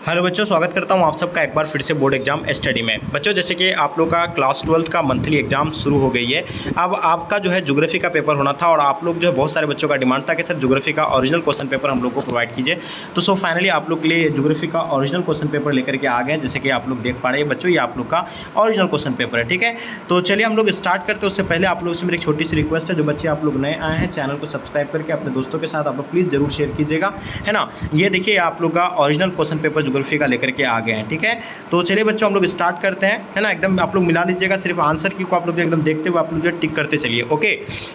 Hello बच्चों, स्वागत करता हूं आप सबका एक बार फिर से बोर्ड एग्जाम स्टडी में। बच्चों, जैसे कि आप लोग का क्लास 12th का मंथली एग्जाम शुरू हो गई है। अब आपका जो है ज्योग्राफी का पेपर होना था और आप लोग जो है बहुत सारे बच्चों का डिमांड था कि सर ज्योग्राफी का ओरिजिनल क्वेश्चन पेपर हम लोग को प्रोवाइड कीजिए। तो सो फाइनली आप लोग के लिए ज्योग्राफी का ओरिजिनल क्वेश्चन पेपर लेकर के आ गए। जैसे कि आप लोग देख पा रहे हैं बच्चों, ये आप लोग का ओरिजिनल क्वेश्चन पेपर है। ठीक है, तो चलिए हम लोग स्टार्ट करते हैं। उससे पहले आप लोग से मेरी एक छोटी सी रिक्वेस्ट है, जो बच्चे आप लोग नए आए हैं चैनल को सब्सक्राइब करके अपने दोस्तों के साथ आप लोग प्लीज़ जरूर शेयर कीजिएगा, है ना। ये देखिए आप लोग का ओरिजिनल क्वेश्चन पेपर ज्योग्राफी का लेकर के आ गए हैं। ठीक है, तो चलिए बच्चों हम लोग स्टार्ट करते हैं, है ना। एकदम आप लोग मिला लीजिएगा, सिर्फ आंसर की को आप लोग एकदम देखते हुए आप लोग जो है टिक करते चलिए। ओके,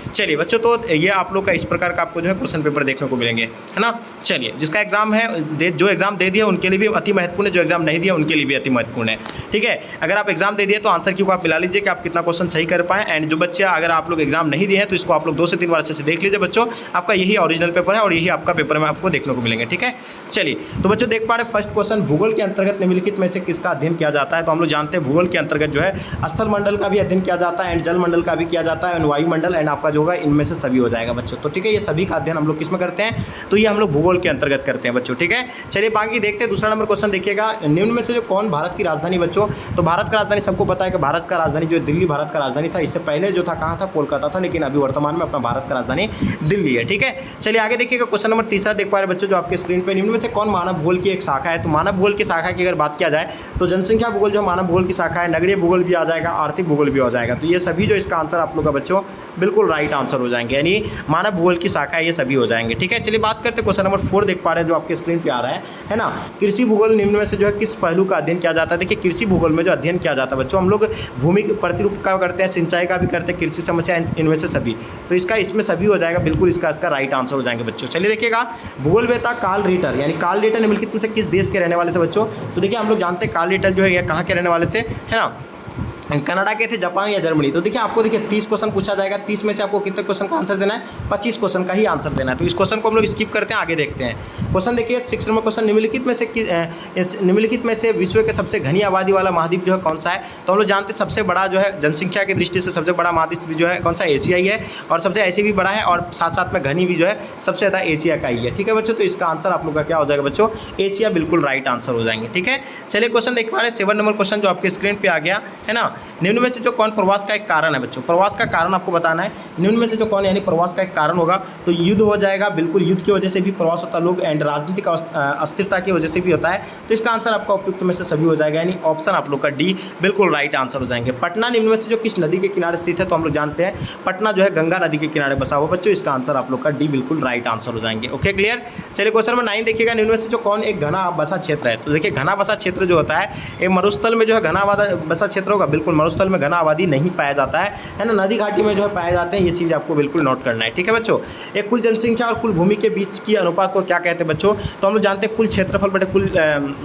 चलिए बच्चों, तो ये आप लोग का इस प्रकार का आपको जो है क्वेश्चन पेपर देखने को मिलेंगे, है ना। चलिए, जिसका एग्जाम है जो एग्जाम दे दिया उनके लिए भी अति महत्वपूर्ण है, जो एग्जाम नहीं दिया उनके लिए भी अति महत्वपूर्ण है। ठीक है, अगर आप एग्जाम दे दिए तो आंसर की को आप मिला लीजिए कि आप कितना क्वेश्चन सही कर पाएँ। एंड जो बच्चे अगर आप लोग एग्जाम नहीं दिए हैं तो इसको आप लोग 2 से 3 बार अच्छे से देख लीजिए बच्चों। आपका यही ओरिजिनल पेपर है और यही आपका पेपर में आपको देखने को मिलेंगे। ठीक है, चलिए तो बच्चों देख पा रहे फर्स्ट क्वेश्चन, भूगोल के अंतर्गत निम्नलिखित में से किसका अध्ययन किया जाता है। तो हम लोग जानते हैं भूगोल के अंतर्गत जो है स्थल मंडल का भी अध्ययन किया जाता है एंड जल मंडल का भी किया जाता है एंड वायुमंडल एंड आपका जो होगा इनमें से सभी हो जाएगा बच्चों। तो ठीक है, ये सभी का अध्ययन हम लोग किस में करते हैं, तो ये हम लोग भूगोल के अंतर्गत करते हैं बच्चों। ठीक है, चलिए बाकी देखते हैं। दूसरा नंबर क्वेश्चन देखिएगा, निम्न में से जो कौन भारत की राजधानी बच्चों। तो भारत का राजधानी सबको पता है कि भारत का राजधानी जो दिल्ली भारत का राजधानी था। इससे पहले जो था कहाँ था, कोलकाता था, लेकिन अभी वर्तमान में अपना भारत का राजधानी दिल्ली है। ठीक है, चलिए आगे देखिएगा। क्वेश्चन नंबर तीसरा देख पा रहे बच्चों जो आपके स्क्रीन पर, निम्न में से कौन मानव भूगोल की एक शाखा है। तो मानव भूगोल की शाखा की अगर बात किया जाए तो जनसंख्या भूगोल जो मानव भूगोल की शाखा है, नगरीय भूगोल भी आ जाएगा, आर्थिक भूगोल भी हो जाएगा। तो ये सभी जो इसका आंसर आप लोग का बच्चों बिल्कुल राइट आंसर हो जाएंगे, यानी मानव भूगोल की शाखा है, ये सभी हो जाएंगे। ठीक है, चलिए बात करते हैं क्वेश्चन नंबर 4 देख पा रहे हैं जो आपके स्क्रीन पे आ रहा है ना। कृषि भूगोल निम्न में से जो है किस पहलू का अध्ययन किया जाता है। देखिए कृषि भूगोल में जो अध्ययन किया जाता है बच्चों, हम लोग भूमि प्रतिरूप का करते हैं, सिंचाई का भी करते हैं, कृषि समस्या, इनमें से सभी। तो इसका इसमें सभी हो जाएगा, बिल्कुल इसका राइट आंसर हो जाएंगे बच्चों। चलिए देखिएगा, भूगोल वेता कार्ल रिटर, यानी कार्ल रिटर निम्नलिखित में से किस देश के रहने वाले थे बच्चों। तो देखिए हम लोग जानते हैं कार्ल रिटर जो है ये कहाँ के रहने वाले थे, है ना, कनाडा के थे, जापान या जर्मनी। तो देखिए आपको देखिए 30 क्वेश्चन पूछा जाएगा, 30 में से आपको कितने क्वेश्चन का आंसर देना है, 25 क्वेश्चन का ही आंसर देना है। तो इस क्वेश्चन को हम लोग स्किप करते हैं, आगे देखते हैं। क्वेश्चन देखिए 6 नंबर क्वेश्चन, निम्नलिखित में से विश्व के सबसे घनी आबादी वाला महाद्वीप जो है कौन सा है। तो हम लोग जानते हैं सबसे बड़ा जो है जनसंख्या की दृष्टि से सबसे बड़ा महाद्वीप जो है कौन सा, एशिया ही है, और सबसे ऐसे भी बड़ा है और साथ साथ में घनी भी जो है सबसे ज़्यादा एशिया का ही है। ठीक है बच्चों, तो इसका आंसर आप लोग का क्या हो जाएगा बच्चों, एशिया, बिल्कुल राइट आंसर हो जाएंगे। ठीक है, चलिए क्वेश्चन देख पा रहे हैं 7 नंबर क्वेश्चन जो आपके स्क्रीन पे आ गया, है ना। निम्न में से जो कौन प्रवास का एक कारण है बच्चों, प्रवास का कारण आपको बताना है। निम्न में से जो कौन यानी प्रवास का एक कारण होगा, तो युद्ध हो जाएगा, बिल्कुल युद्ध की वजह से भी प्रवास होता है लोग, एंड राजनीतिक अस्थिरता की वजह से भी होता है। तो इसका आंसर आपका उपयुक्त में से सभी हो जाएगा, यानी ऑप्शन आप लोग का डी बिल्कुल राइट आंसर हो जाएंगे। पटना निम्न में से जो किस नदी के किनारे स्थित है। तो हम लोग जानते हैं पटना जो है गंगा नदी के किनारे बसा हुआ बच्चों, इसका आंसर आप लोग का डी बिल्कुल राइट आंसर हो जाएंगे। Okay, clear. चलिए क्वेश्चन नंबर 9 देखिएगा, निम्न में से जो कौन एक घना बसा क्षेत्र है। तो देखिए घना बसा क्षेत्र जो होता है, एक मरुस्थल में जो है घना बसा क्षेत्र होगा, बिल्कुल मरुस्थल में घना आबादी नहीं पाया जाता है ना, नदी घाटी में जो है पाए जाते हैं। ये चीज़ आपको बिल्कुल नोट करना है। ठीक है बच्चों, एक कुल जनसंख्या और कुल भूमि के बीच की अनुपात को क्या कहते हैं बच्चों। तो हम लोग जानते हैं कुल क्षेत्रफल बटे कुल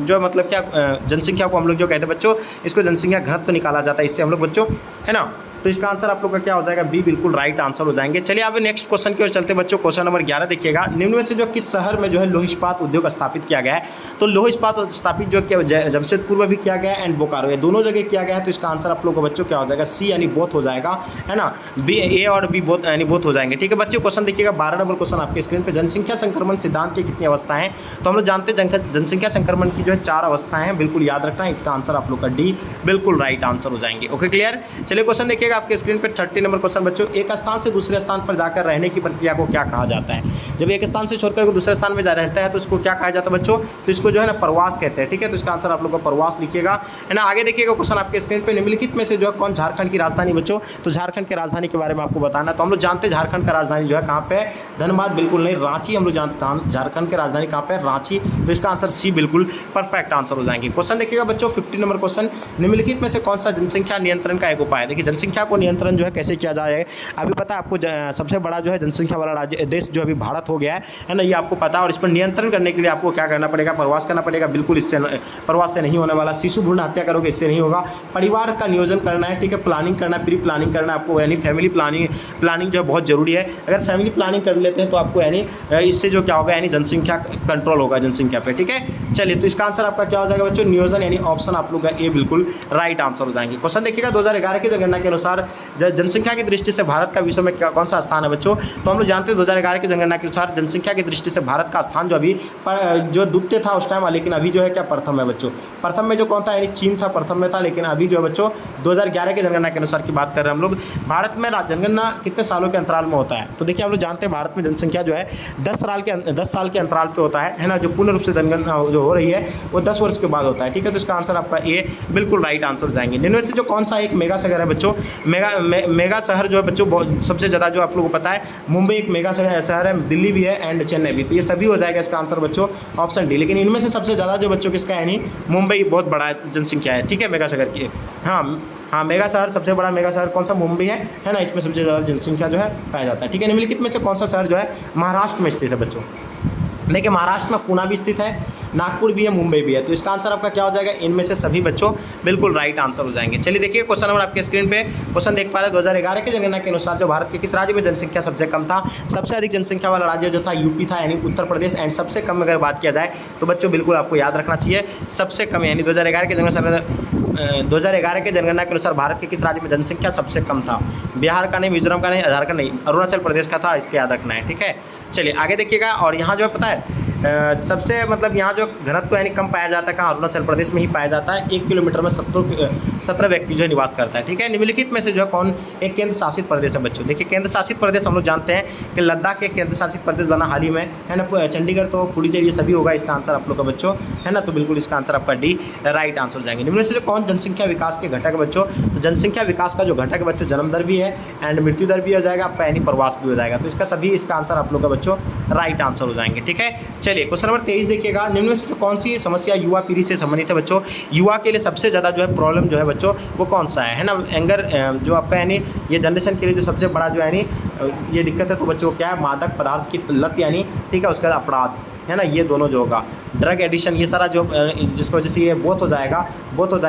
जो मतलब क्या जनसंख्या को हम लोग जो कहते हैं बच्चों, इसको जनसंख्या घनत्व तो निकाला जाता है इससे हम लोग बच्चों, है ना। तो इसका आंसर आप लोग का क्या हो जाएगा, बी बिल्कुल राइट आंसर हो जाएंगे। चलिए अब नेक्स्ट क्वेश्चन की ओर चलते हैं बच्चों। क्वेश्चन नंबर 11 देखिएगा, निम्न में से जो किस शहर में जो है लौह इस्पात उद्योग स्थापित किया गया है। तो लौह इस्पात स्थापित जो जमशेदपुर में भी किया गया है एंड बोकारो, ये दोनों जगह किया गया है। तो इसका आंसर आप लोग का बच्चों क्या हो जाएगा, सी यानी बोथ हो जाएगा, है ना। बी, ए और बी बोथ यानी बोथ हो जाएंगे। ठीक है बच्चों, क्वेश्चन देखिएगा 12 नंबर क्वेश्चन आपके स्क्रीन पर, जनसंख्या संक्रमण सिद्धांत की कितनी अवस्थाएं हैं। तो हम लोग जानते हैं जनसंख्या संक्रमण की जो है 4 अवस्थाएं हैं, बिल्कुल याद रखना है। इसका आंसर आप लोग का डी बिल्कुल राइट आंसर हो जाएंगे। Okay, clear. चलिए क्वेश्चन देखिएगा आपके स्क्रीन पर 30 नंबर क्वेश्चन बच्चों, एक स्थान से दूसरे स्थान पर जाकर रहने की प्रक्रिया को क्या कहा जाता है। जब एक स्थान से छोड़कर दूसरे स्थान में जा रहता है तो इसको क्या कहा जाता है बच्चों, तो इसको जो है ना प्रवास कहते हैं। ठीक है, तो इसका आंसर आप लोग को प्रवास लिखिएगा, है ना। आगे देखिएगा क्वेश्चन आपके स्क्रीन पे, निम्नलिखित में से जो है कौन झारखंड की राजधानी बच्चों। तो झारखंड की राजधानी के बारे में आपको बताना है। तो हम लोग जानते हैं झारखंड का राजधानी जो है कहाँ पे, धनबाद बिल्कुल नहीं, रांची हम लोग जानते हैं झारखंड की राजधानी कहाँ पे, रांची। तो इसका आंसर सी बिल्कुल परफेक्ट आंसर हो जाएंगे। क्वेश्चन देखिएगा बच्चों 50 नंबर क्वेश्चन, निम्नलिखित में से कौन सा जनसंख्या नियंत्रण का एक उपाय है। देखिए जनसंख्या को नियंत्रण जो है कैसे किया जाए, अभी पता है आपको सबसे बड़ा जो है जनसंख्या वाला राज्य देश जो अभी भारत हो गया है ना, ये आपको पता है। और इस पर नियंत्रण करने के लिए आपको क्या करना पड़ेगा, प्रवास करना पड़ेगा, बिल्कुल इससे प्रवास से नहीं होने वाला। शिशु भ्रूण हत्या करोगे, इससे नहीं होगा। परिवार का नियोजन करना है, ठीक है, प्लानिंग करना है, प्री प्लानिंग करना है आपको, यानी फैमिली प्लानिंग जो है बहुत जरूरी है। अगर फैमिली प्लानिंग कर लेते हैं तो आपको यानी इससे जो क्या होगा, यानी जनसंख्या कंट्रोल होगा जनसंख्या पे। ठीक है, चलिए तो इसका आंसर आपका क्या हो जाएगा बच्चों, नियोजन, यानी ऑप्शन आप लोग का ए बिल्कुल राइट आंसर हो जाएंगे। क्वेश्चन देखिएगा 2011 की जनगणना के अनुसार अनुसार जनसंख्या की दृष्टि से भारत का विश्व में कौन सा स्थान है बच्चों? तो हम लोग जानते हैं 2011 की जनगणना के अनुसार जनसंख्या की दृष्टि से भारत का स्थान जो अभी जो द्वितीय था उस टाइम, लेकिन अभी जो है क्या प्रथम है बच्चों। प्रथम में जो कौन था, यानी चीन था, प्रथम में था, लेकिन अभी जो है बच्चों 2011 की जनगणना के अनुसार की बात कर रहे हैं हम लोग। भारत में जनगणना कितने सालों के अंतराल में होता है? तो देखिए हम लोग जानते हैं भारत में जनसंख्या जो है 10 साल के अंतराल पे होता है ना। जो पूर्ण रूप से जनगणना जो हो रही है वो 10 वर्ष के बाद होता है, ठीक है। तो इसका आंसर आपका ए बिल्कुल राइट आंसर हो जाएंगे। इनमें से जो कौन सा एक मेगा शहर है बच्चों? मेगा शहर जो है बच्चों सबसे ज़्यादा जो आप लोगों को पता है, मुंबई एक मेगा शहर है, दिल्ली भी है एंड चेन्नई भी, तो ये सभी हो जाएगा इसका आंसर बच्चों ऑप्शन डी। लेकिन इनमें से सबसे ज़्यादा जो बच्चों किसका है, नहीं मुंबई बहुत बड़ा जनसंख्या है, ठीक है, मेगा शहर की। हाँ मेगा शहर, सबसे बड़ा मेगा शहर कौन सा? मुंबई है ना, इसमें सबसे ज़्यादा जनसंख्या जो है पाया जाता है, ठीक है। निम्नलिखित में से कौन सा शहर जो है महाराष्ट्र में स्थित है बच्चों? देखिए महाराष्ट्र में पुणे भी स्थित है, नागपुर भी है, मुंबई भी है, तो इसका आंसर आपका क्या हो जाएगा? इनमें से सभी बच्चों बिल्कुल राइट आंसर हो जाएंगे। चलिए देखिए क्वेश्चन नंबर आपके स्क्रीन पे क्वेश्चन देख पा रहे हैं। 2011 की जनगणना के अनुसार जो भारत के किस राज्य में जनसंख्या सबसे कम था? सबसे अधिक जनसंख्या वाला राज्य जो था यूपी था, यानी उत्तर प्रदेश। एंड सबसे कम अगर बात किया जाए तो बच्चों बिल्कुल आपको याद रखना चाहिए सबसे कम, यानी 2011 के जनगणना के अनुसार भारत के किस राज्य में जनसंख्या सबसे कम था? बिहार का नहीं, मिजोरम का नहीं, झारखंड नहीं, अरुणाचल प्रदेश का था, इसके याद रखना है, ठीक है। चलिए आगे देखिएगा। और यहाँ जो है पता है सबसे मतलब यहाँ जो घनत्व यानी कम पाया जाता है कहाँ? अरुणाचल प्रदेश में ही पाया जाता है। 1 किलोमीटर में 17 व्यक्ति जो है निवास करता है, ठीक है। निम्नलिखित में से जो है कौन एक केंद्र शासित प्रदेश है बच्चों? देखिए केंद्र शासित प्रदेश हम लोग जानते हैं कि लद्दाख एक केंद्र शासित प्रदेश बना हाल ही में, है ना। चंडीगढ़ तो पुडुचेरी ये सभी होगा, इसका आंसर आप लोग का बच्चों, है ना। तो बिल्कुल इसका आंसर आपका डी राइट आंसर हो जाएंगे। निम्न से जो कौन जनसंख्या विकास के घटक बच्चों? तो जनसंख्या विकास का जो घटक है बच्चों, जन्म दर भी है एंड मृत्यु दर भी हो जाएगा आपका, यानी प्रवास भी हो जाएगा। तो इसका सभी इसका आंसर आप लोग का बच्चों राइट आंसर हो जाएंगे, ठीक है। चलिए क्वेश्चन नंबर 23 देखिएगा। निम्न में से जो कौन सी समस्या युवा पीढ़ी से संबंधित है बच्चों? युवा के लिए सबसे ज़्यादा जो है प्रॉब्लम जो है बच्चों वो कौन सा है ना। एंगर जो आपका यानी ये जनरेशन के लिए जो सबसे बड़ा जो है यानी ये दिक्कत है, तो बच्चों क्या है? मादक पदार्थ की लत, यानी ठीक है, उसके बाद अपराध, है ना, ये दोनों जो होगा, ड्रग एडिशन, ये सारा जो जिसकी वजह से ये बोथ हो जाएगा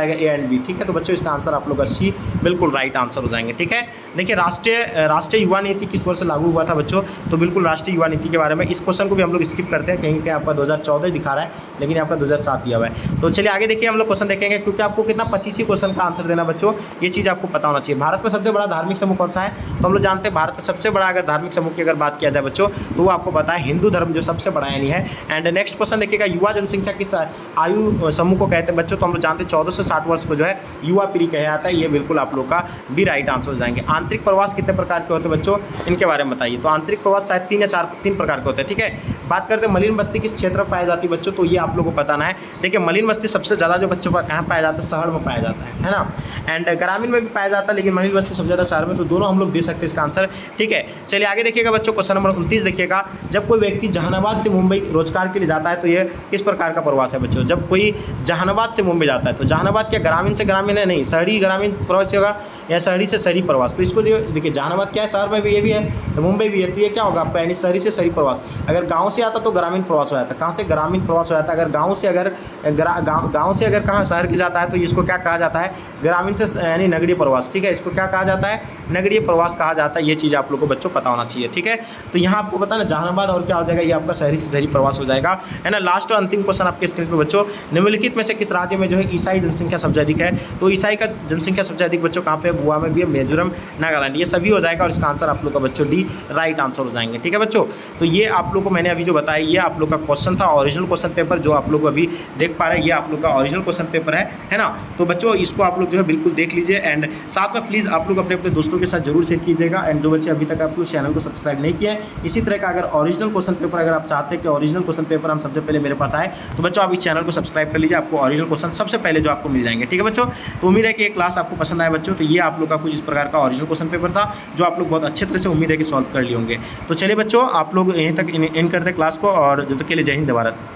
ए एंड बी, ठीक है। तो बच्चों इसका आंसर आप लोग का सी बिल्कुल राइट आंसर हो जाएंगे, ठीक है। देखिए राष्ट्रीय युवा नीति किस वर्ष लागू हुआ था बच्चों? तो बिल्कुल राष्ट्रीय युवा नीति के बारे में, इस क्वेश्चन को भी हम लोग स्किप करते हैं, कहीं पे आपका 2014 दिखा रहा है, लेकिन आपका 2007 दिया हुआ है। तो चलिए आगे देखिए हम लोग क्वेश्चन देखेंगे, क्योंकि आपको कितना 25 ही क्वेश्चन का आंसर देना बच्चों, ये चीज़ आपको पता होना चाहिए। भारत में सबसे बड़ा धार्मिक समूह कौन सा है? तो हम लोग जानते हैं भारत में सबसे बड़ा अगर धार्मिक समूह की अगर बात किया जाए बच्चों, तो वो आपको पता है हिंदू धर्म जो सबसे बड़ा यानी है। एंड नेक्स्ट क्वेश्चन देखिएगा, युवा जनसंख्या किस आयु समूह को कहते हैं बच्चों? तो हम लोग जानते हैं 14 से 60 वर्ष को जो है युवा पीढ़ी कहा जाता है, ये बिल्कुल आप लोग का भी राइट आंसर हो जाएंगे। आंतरिक प्रवास कितने प्रकार के होते हैं बच्चों? इनके बारे में बताइए। तो आंतरिक प्रवास शायद 3 प्रकार के होते हैं, ठीक है। बात करते हैं मलिन बस्ती किस क्षेत्र में पाई जाती है बच्चों? तो ये आप लोगों को बताना है। देखिए मलिन बस्ती सबसे ज़्यादा जो बच्चों का कहाँ पाया जाता है? शहर में पाया जाता है ना। एंड ग्रामीण में भी पाया जाता है, लेकिन मलिन बस्ती सबसे ज़्यादा शहर में, तो दोनों हम लोग दे सकते हैं इसका आंसर, ठीक है। चलिए आगे देखिएगा बच्चों, क्वेश्चन नंबर 29 देखिएगा। जब कोई व्यक्ति जहानाबाद से मुंबई रोजगार के लिए जाता है तो ये किस प्रकार का प्रवास है बच्चों? जब कोई जहानाबाद से मुंबई जाता है तो जहानाबाद क्या ग्रामीण से ग्रामीण है? नहीं, शहरी ग्रामीण प्रवास होगा या शहरी से शहरी प्रवास। तो इसको जो देखिए जहानाबाद क्या है, शहर में भी ये भी है, मुंबई भी है, तो ये क्या होगा आपका, यानी शहरी से शहरी प्रवास। अगर गाँव से आता तो ग्रामीण प्रवास हो जाता है। कहाँ से? ग्रामीण प्रवास हो जाता है। अगर गाँव से अगर कहाँ शहर की जाता है तो इसको क्या कहा जाता है? ग्रामीण से यानी नगरीय प्रवास, ठीक है। इसको क्या कहा जाता है? नगरीय प्रवास कहा जाता है। ये चीज़ आप लोग को बच्चों पता होना चाहिए, ठीक है। तो यहाँ आपको पता ना जहानाबाद और क्या हो जाएगा, ये आपका शहरी से शहरी प्रवास हो जाएगा, है ना। लास्ट और अंतिम क्वेश्चन आपके स्क्रीन पर बच्चों, निम्नलिखित में से किस राज्य में जो है ईसाई जनसंख्या सबसे अधिक है? तो ईसाई का जनसंख्या सबसे अधिक बच्चों कहाँ पे है? गोवा में भी है, मिजोरम, नागालैंड, ये सभी हो जाएगा। और इसका आंसर आप लोग का बच्चों डी राइट आंसर हो जाएंगे, ठीक है बच्चों। तो ये आप लोग को मैंने अभी जो बताया, ये आप लोग का क्वेश्चन था, ओरिजिनल क्वेश्चन पेपर जो आप लोग अभी देख पा रहे हैं, ये आप लोग का ओरिजिनल क्वेश्चन पेपर है ना। तो बच्चों इसको आप लोग जो है बिल्कुल देख लीजिए। एंड साथ में प्लीज़ आप लोग अपने दोस्तों के साथ जरूर शेयर कीजिएगा। एंड जो बच्चे अभी तक आप लोग चैनल को सब्सक्राइब नहीं किया है, इसी तरह का अगर ओरिजिनल क्वेश्चन पेपर अगर आप चाहते हैं कि ओरिजिनल क्वेश्चन पेपर हम सबसे पहले मेरे पास आए, तो बच्चों आप इस चैनल को सब्सक्राइब कर लीजिए, आपको ओरिजिनल क्वेश्चन सबसे पहले जो आपको मिल जाएंगे, ठीक है बच्चों। तो उम्मीद है कि ये क्लास आपको पसंद आया बच्चों। तो ये आप लोग का कुछ इस प्रकार का ओरिजिनल क्वेश्चन पेपर था, जो आप लोग बहुत अच्छे तरह से उम्मीद है कि सॉल्व कर लिए होंगे। तो चलिए बच्चों, आप लोग यहीं तक इन करते क्लास को, और जब तक के लिए जय हिंद भारत।